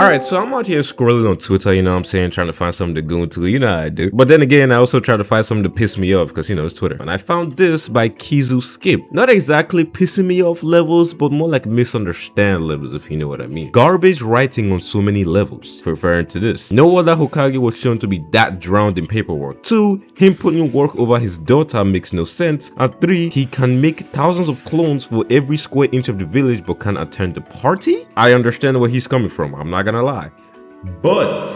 Alright, so I'm out here scrolling on Twitter, you know what I'm saying, trying to find something to go into, you know how I do. But then again, I also try to find something to piss me off because, you know, it's Twitter. And I found this by Kizu Skip. Not exactly pissing me off levels, but more like misunderstand levels, if you know what I mean. Garbage writing on so many levels, referring to this. No other Hokage was shown to be that drowned in paperwork. 2, him putting work over his daughter makes no sense. And 3, he can make thousands of clones for every square inch of the village but can't attend the party? I understand where he's coming from, I'm not gonna lie. But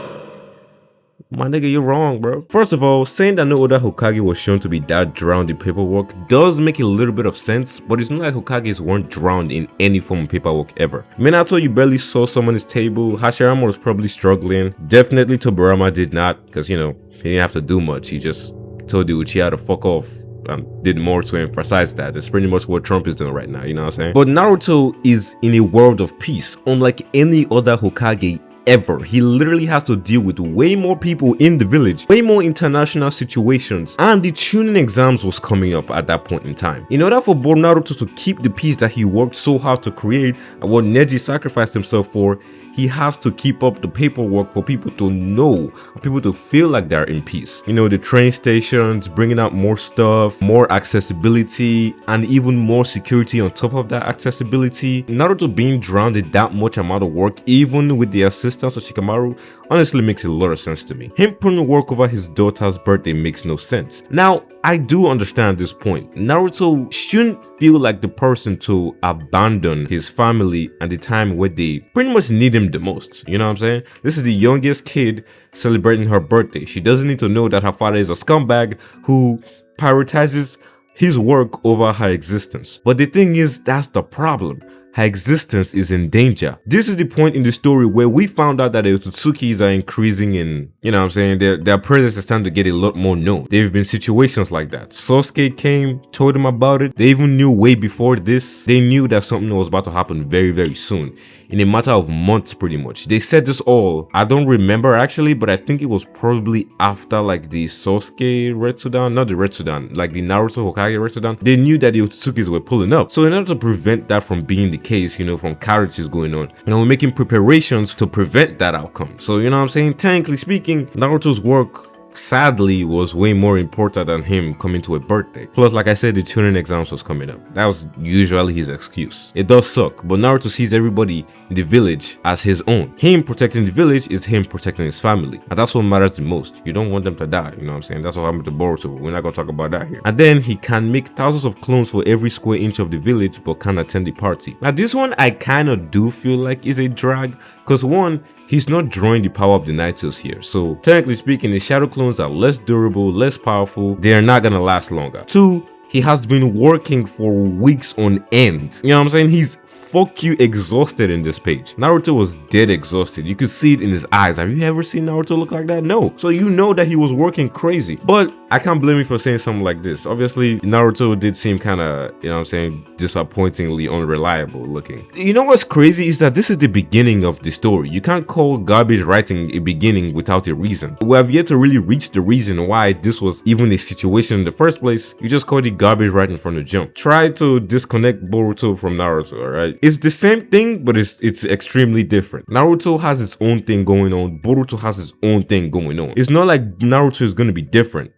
my nigga, you're wrong, bro. First of all, saying that no other Hokage was shown to be that drowned in paperwork does make a little bit of sense, but it's not like Hokages weren't drowned in any form of paperwork ever. Minato, you barely saw some on his table. Hashirama was probably struggling. Definitely Tobirama did not, because, you know, he didn't have to do much. He just told the Uchiha to fuck off and did more to emphasize that. That's pretty much what Trump is doing right now, you know what I'm saying? But Naruto is in a world of peace, unlike any other Hokage ever. He literally has to deal with way more people in the village, way more international situations, and the tuning exams was coming up at that point in time. In order for Naruto to keep the peace that he worked so hard to create and what Neji sacrificed himself for, he has to keep up the paperwork for people to know, people to feel like they're in peace. You know, the train stations, bringing out more stuff, more accessibility, and even more security on top of that accessibility. Naruto being drowned in that much amount of work, even with the assistance of Shikamaru, honestly makes a lot of sense to me. Him putting work over his daughter's birthday makes no sense. Now, I do understand this point. Naruto shouldn't feel like the person to abandon his family at the time where they pretty much need him the most. You know what I'm saying? This is the youngest kid celebrating her birthday. She doesn't need to know that her father is a scumbag who prioritizes his work over her existence. But the thing is, that's the problem. Her existence is in danger. This is the point in the story where we found out that the Ototsukis are increasing in, you know what I'm saying, their presence is starting to get a lot more known. There have been situations like that. Sasuke came, told them about it. They even knew way before this. They knew that something was about to happen very, very soon. In a matter of months, pretty much. They said this all, I don't remember actually, but I think it was probably after like the Sasuke Retsudan, not the Retsudan, like the Naruto Hokage Retsudan. They knew that the Ototsukis were pulling up. So in order to prevent that from being the case, you know, from characters going on, and we're making preparations to prevent that outcome. So, you know what I'm saying? Technically speaking, Naruto's work sadly was way more important than him coming to a birthday. Plus, like I said, the tuning exams was coming up. That was usually his excuse. It does suck, but Naruto sees everybody in the village as his own. Him protecting the village is him protecting his family, and that's what matters the most. You don't want them to die, you know what I'm saying? That's what happened to Boruto. We're not gonna talk about that here. And then he can make thousands of clones for every square inch of the village but can't attend the party. Now this one I kind of do feel like is a drag, because one, he's not drawing the power of the Nightals here. So technically speaking, the shadow clones are less durable, less powerful. They are not gonna last longer. 2, he has been working for weeks on end. You know what I'm saying? He's fuck you exhausted in this page. Naruto was dead exhausted. You could see it in his eyes. Have you ever seen Naruto look like that? No. So you know that he was working crazy. But I can't blame you for saying something like this. Obviously, Naruto did seem kind of, you know what I'm saying, disappointingly unreliable looking. You know what's crazy is that this is the beginning of the story. You can't call garbage writing a beginning without a reason. We have yet to really reach the reason why this was even a situation in the first place. You just called it garbage writing from the jump. Try to disconnect Boruto from Naruto, alright? It's the same thing, but it's extremely different. Naruto has its own thing going on. Boruto has its own thing going on. It's not like Naruto is going to be different.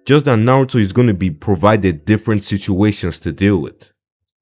Just that Naruto is going to be provided different situations to deal with.